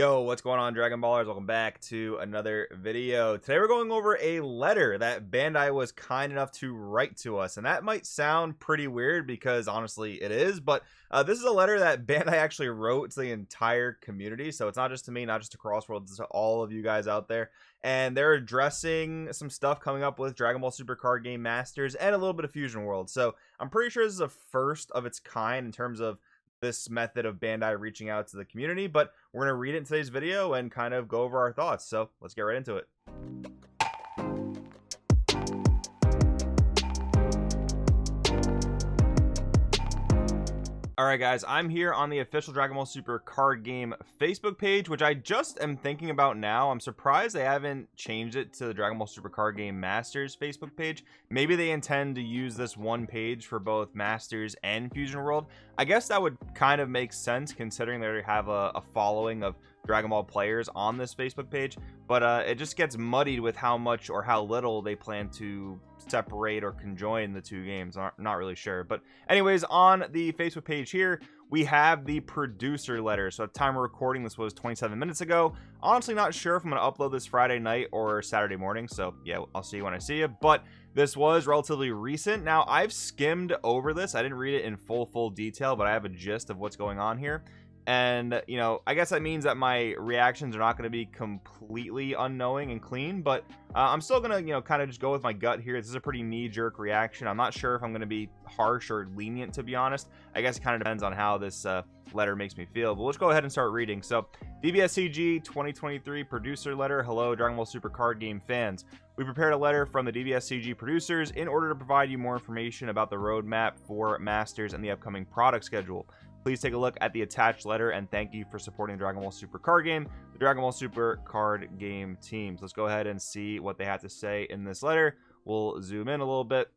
Yo, what's going on, Dragon Ballers? Welcome back to another video. Today we're going over a letter that Bandai was kind enough to write to us, and that might sound pretty weird because honestly it is, but this is a letter that Bandai actually wrote to the entire community, so it's not just to me, not just to Crossworld, it's to all of you guys out there, and they're addressing some stuff coming up with Dragon Ball Super Card Game Masters and a little bit of Fusion World. So I'm pretty sure this is a first of its kind in terms of this method of Bandai reaching out to the community, but we're going to read it in today's video and kind of go over our thoughts. So let's get right into it. Alright guys, I'm here on the official Dragon Ball Super Card Game Facebook page, which I just am thinking about now. I'm surprised they haven't changed it to the Dragon Ball Super Card Game Masters Facebook page. Maybe they intend to use this one page for both Masters and Fusion World. I guess that would kind of make sense considering they have a following of Dragon Ball players on this Facebook page, but it just gets muddied with how much or how little they plan to separate or conjoin the two games. I'm not really sure, but anyways, on the Facebook page here we have the producer letter. So at the time we're recording, this was 27 minutes ago. Honestly not sure if I'm going to upload this Friday night or Saturday morning, so yeah, I'll see you when I see you, but this was relatively recent. Now I've skimmed over this. I didn't read it in full detail, but I have a gist of what's going on here. And you know, I guess that means that my reactions are not going to be completely unknowing and clean, but I'm still gonna, you know, kind of just go with my gut here. This is a pretty knee-jerk reaction. I'm not sure if I'm going to be harsh or lenient, to be honest. I guess it kind of depends on how this letter makes me feel, but let's go ahead and start reading. So DBSCG 2023 producer letter. Hello Dragon Ball Super Card Game fans, we prepared a letter from the DBSCG producers in order to provide you more information about the roadmap for Masters and the upcoming product schedule. Please take a look at the attached letter and thank you for supporting the Dragon Ball Super Card Game, the Dragon Ball Super Card Game teams. Let's go ahead and see what they have to say in this letter. We'll zoom in a little bit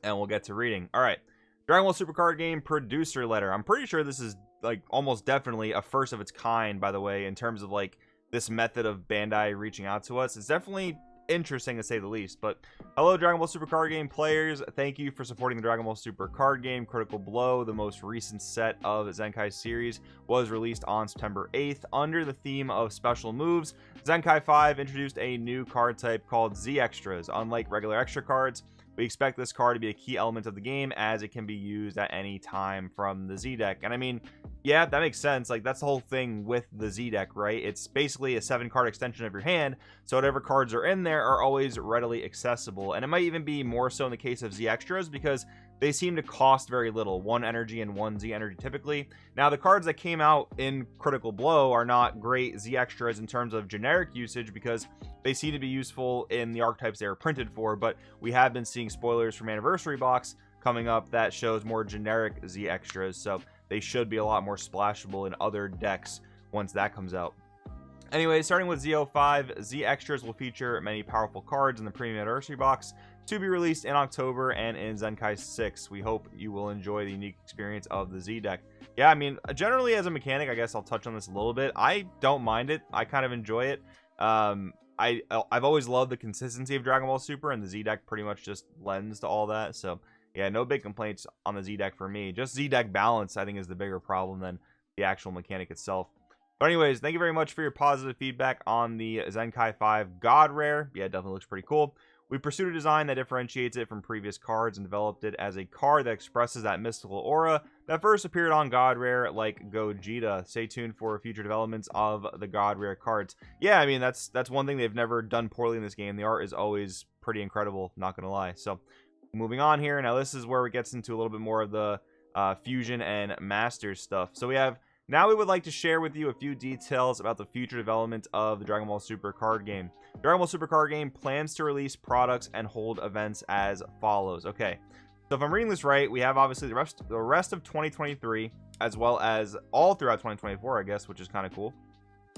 and we'll get to reading. All right, Dragon Ball Super Card Game producer letter. I'm pretty sure this is like almost definitely a first of its kind, by the way, in terms of like this method of Bandai reaching out to us. It's definitely interesting to say the least. But hello Dragon Ball Super Card Game players, thank you for supporting the Dragon Ball Super Card Game. Critical Blow, the most recent set of Zenkai series, was released on September 8th under the theme of special moves. Zenkai 5 introduced a new card type called Z Extras. Unlike regular extra cards, we expect this card to be a key element of the game as it can be used at any time from the Z deck. And I mean, yeah, that makes sense. Like, that's the whole thing with the Z deck, right? It's basically a 7-card extension of your hand, so whatever cards are in there are always readily accessible. And it might even be more so in the case of Z Extras because they seem to cost very little, 1 energy and 1 Z energy typically. Now the cards that came out in Critical Blow are not great Z Extras in terms of generic usage because they seem to be useful in the archetypes they were printed for, but we have been seeing spoilers from Anniversary Box coming up that shows more generic Z Extras, so they should be a lot more splashable in other decks once that comes out. Anyway, starting with Z05, Z Extras will feature many powerful cards in the Premium Anniversary Box to be released in October and in Zenkai 6. We hope you will enjoy the unique experience of the Z deck. Yeah, I mean, generally as a mechanic, I guess I'll touch on this a little bit. I don't mind it. I kind of enjoy it. I've always loved the consistency of Dragon Ball Super, and the Z deck pretty much just lends to all that. So yeah, no big complaints on the Z deck for me. Just Z deck balance, I think, is the bigger problem than the actual mechanic itself. But anyways, thank you very much for your positive feedback on the Zenkai 5 God Rare. Yeah, it definitely looks pretty cool. We pursued a design that differentiates it from previous cards and developed it as a card that expresses that mystical aura that first appeared on God Rare like Gogeta. Stay tuned for future developments of the God Rare cards. Yeah, I mean, that's one thing they've never done poorly in this game. The art is always pretty incredible, not gonna lie. So moving on here, now this is where it gets into a little bit more of the Fusion and Masters stuff. So now we would like to share with you a few details about the future development of the Dragon Ball Super Card Game. Dragon Ball Super Card Game plans to release products and hold events as follows. Okay, so if I'm reading this right, we have obviously the rest of 2023 as well as all throughout 2024, I guess, which is kind of cool.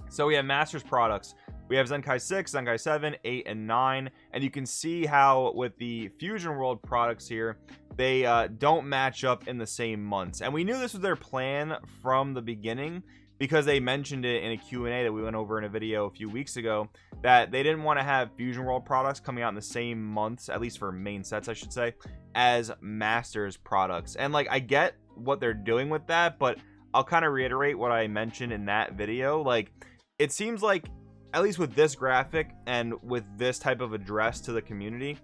So we have Masters products. We have Zenkai 6, Zenkai 7, 8, and 9. And you can see how with the Fusion World products here, they don't match up in the same months. And we knew this was their plan from the beginning because they mentioned it in a Q&A that we went over in a video a few weeks ago, that they didn't want to have Fusion World products coming out in the same months, at least for main sets, I should say, as Masters products. And like, I get what they're doing with that, but I'll kind of reiterate what I mentioned in that video. Like, it seems like, at least with this graphic and with this type of address to the community,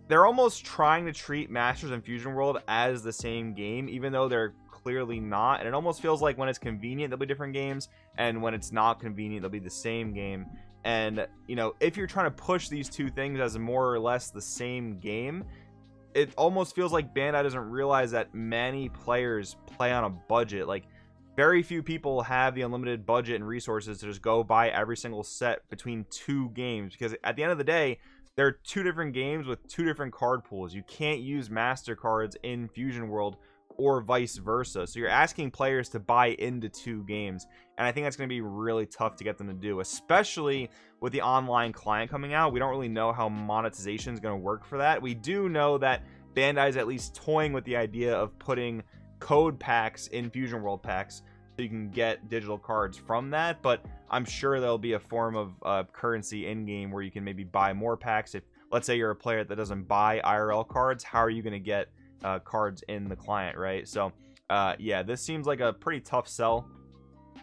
they're almost trying to treat Masters and Fusion World as the same game, even though they're clearly not. And it almost feels like when it's convenient, there'll be different games, and when it's not convenient, they'll be the same game. And, you know, if you're trying to push these two things as more or less the same game, it almost feels like Bandai doesn't realize that many players play on a budget. Like, very few people have the unlimited budget and resources to just go buy every single set between two games, because at the end of the day, there are two different games with two different card pools. You can't use master cards in Fusion World or vice versa. So you're asking players to buy into two games, and I think that's going to be really tough to get them to do, especially with the online client coming out. We don't really know how monetization is going to work for that. We do know that Bandai is at least toying with the idea of putting code packs in Fusion World packs, so you can get digital cards from that, but I'm sure there'll be a form of currency in game where you can maybe buy more packs. If, let's say, you're a player that doesn't buy IRL cards, how are you going to get cards in the client, right? So yeah, this seems like a pretty tough sell.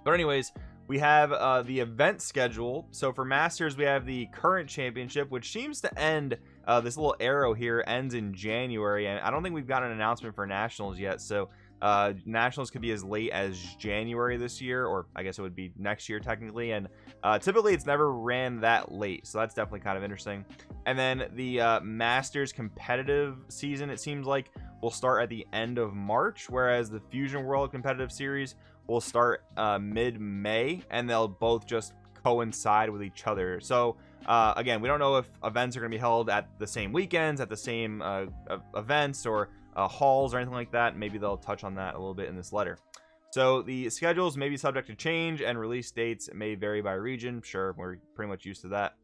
But anyways, we have the event schedule. So for Masters, we have the current championship, which seems to end, this little arrow here ends in January, and I don't think we've got an announcement for Nationals yet. So Nationals could be as late as January this year, or I guess it would be next year technically, and typically it's never ran that late, so that's definitely kind of interesting. And then the Masters competitive season, it seems like, will start at the end of March, whereas the Fusion World competitive series will start mid-May, and they'll both just coincide with each other. So again, we don't know if events are going to be held at the same weekends, at the same events, or halls or anything like that. Maybe they'll touch on that a little bit in this letter. So the schedules may be subject to change, and release dates may vary by region. Sure, we're pretty much used to that.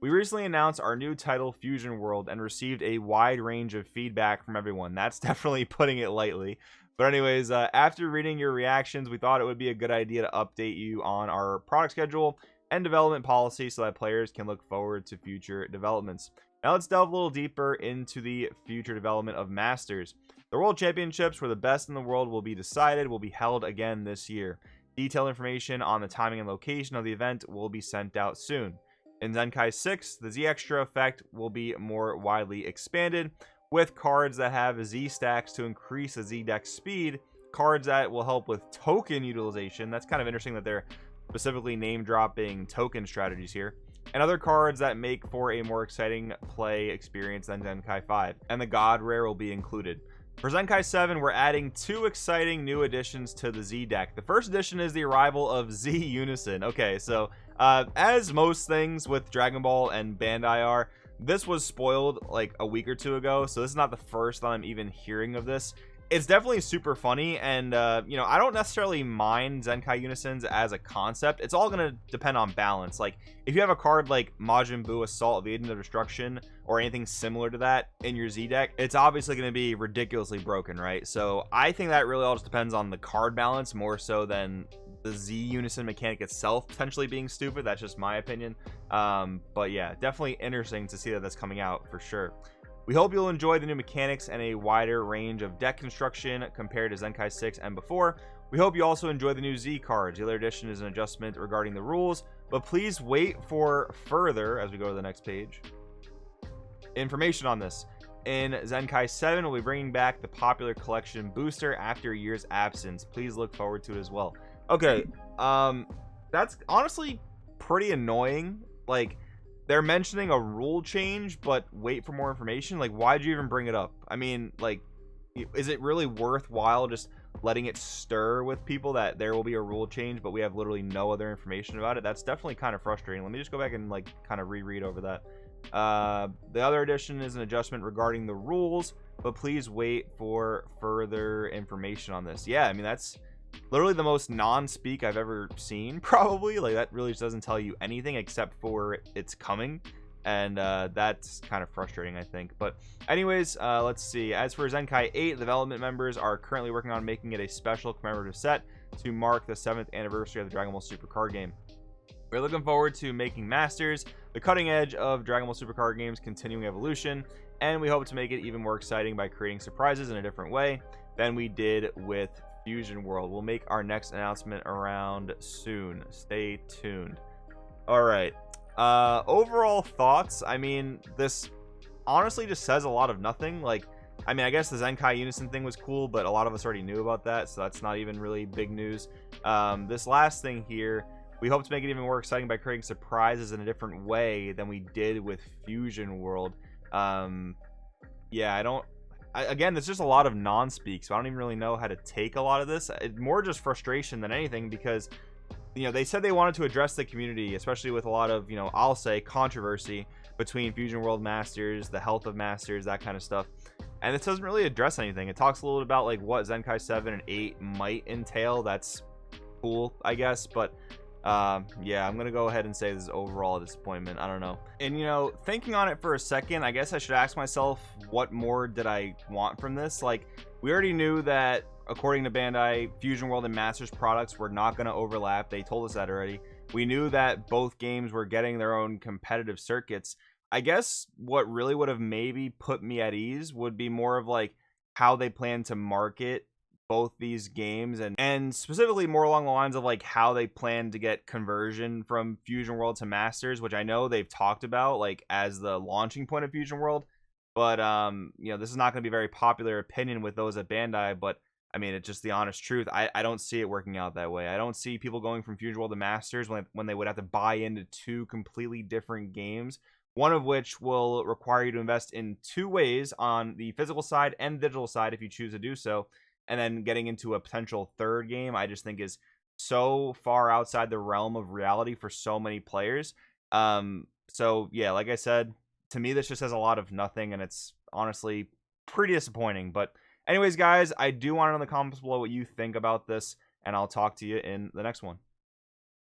We recently announced our new title, Fusion World, and received a wide range of feedback from everyone. That's definitely putting it lightly. But anyways, after reading your reactions, we thought it would be a good idea to update you on our product schedule and development policy so that players can look forward to future developments. Now let's delve a little deeper into the future development of Masters. The World Championships, where the best in the world will be decided, will be held again this year. Detailed information on the timing and location of the event will be sent out soon. In Zenkai 6, the Z Extra effect will be more widely expanded, with cards that have Z stacks to increase the Z deck speed, cards that will help with token utilization. That's kind of interesting that they're specifically name dropping token strategies here, and other cards that make for a more exciting play experience than Zenkai 5, and the God Rare will be included. For Zenkai 7, we're adding two exciting new additions to the Z deck. The first addition is the arrival of Z Unison. Okay, so as most things with Dragon Ball and Bandai are, this was spoiled like a week or two ago, so this is not the first that I'm even hearing of this. It's definitely super funny, and you know, I don't necessarily mind Zenkai Unisons as a concept. It's all gonna depend on balance. Like, if you have a card like Majin Buu Assault, the Agent of Destruction, or anything similar to that in your Z deck, it's obviously gonna be ridiculously broken, right? So I think that really all just depends on the card balance more so than the Z Unison mechanic itself potentially being stupid. That's just my opinion. But yeah, definitely interesting to see that that's coming out for sure. We hope you'll enjoy the new mechanics and a wider range of deck construction compared to Zenkai 6 and before. We hope you also enjoy the new Z cards. The other addition is an adjustment regarding the rules, but please wait for further, as we go to the next page, information on this. In Zenkai 7, we'll be bringing back the popular collection booster after a year's absence. Please look forward to it as well. Okay, that's honestly pretty annoying. Like, they're mentioning a rule change, but wait for more information. Like, why'd you even bring it up? I mean, like, is it really worthwhile just letting it stir with people that there will be a rule change, but we have literally no other information about it? That's definitely kind of frustrating. Let me just go back and like kind of reread over that. The other addition is an adjustment regarding the rules, but please wait for further information on this. Yeah, I mean, that's literally the most non-speak I've ever seen, probably. Like, that really just doesn't tell you anything except for it's coming, and that's kind of frustrating, I think. But anyways, let's see. As for Zenkai 8, the development members are currently working on making it a special commemorative set to mark the 7th anniversary of the Dragon Ball Super card game. We're looking forward to making Masters the cutting edge of Dragon Ball Super card games' continuing evolution, and we hope to make it even more exciting by creating surprises in a different way than we did with Fusion World. We'll make our next announcement around soon. Stay tuned. All right. Overall thoughts. I mean, this honestly just says a lot of nothing. Like, I mean, I guess the Zenkai Unison thing was cool, but a lot of us already knew about that, so that's not even really big news. This last thing here, we hope to make it even more exciting by creating surprises in a different way than we did with Fusion World. Yeah, again, there's just a lot of non-speak, so I don't even really know how to take a lot of this. It's more just frustration than anything, because, you know, they said they wanted to address the community, especially with a lot of, you know, I'll say controversy between Fusion World Masters, the health of Masters, that kind of stuff. And this doesn't really address anything. It talks a little bit about like what Zenkai 7 and 8 might entail. That's cool, I guess, but yeah, I'm gonna go ahead and say this is overall a disappointment. I don't know. And, you know, thinking on it for a second, I guess I should ask myself, what more did I want from this? Like, we already knew that, according to Bandai, Fusion World and Masters products were not going to overlap. They told us that already. We knew that both games were getting their own competitive circuits. I guess what really would have maybe put me at ease would be more of like how they plan to market both these games, and specifically more along the lines of like how they plan to get conversion from Fusion World to Masters, which I know they've talked about like as the launching point of Fusion World. But you know, this is not going to be a very popular opinion with those at Bandai, but I mean, it's just the honest truth. I don't see it working out that way. I don't see people going from Fusion World to Masters when they would have to buy into two completely different games, one of which will require you to invest in two ways, on the physical side and digital side if you choose to do so. And then getting into a potential third game, I just think is so far outside the realm of reality for so many players. So yeah, like I said, to me, this just has a lot of nothing, and it's honestly pretty disappointing. But anyways, guys, I do want to know in the comments below what you think about this, and I'll talk to you in the next one.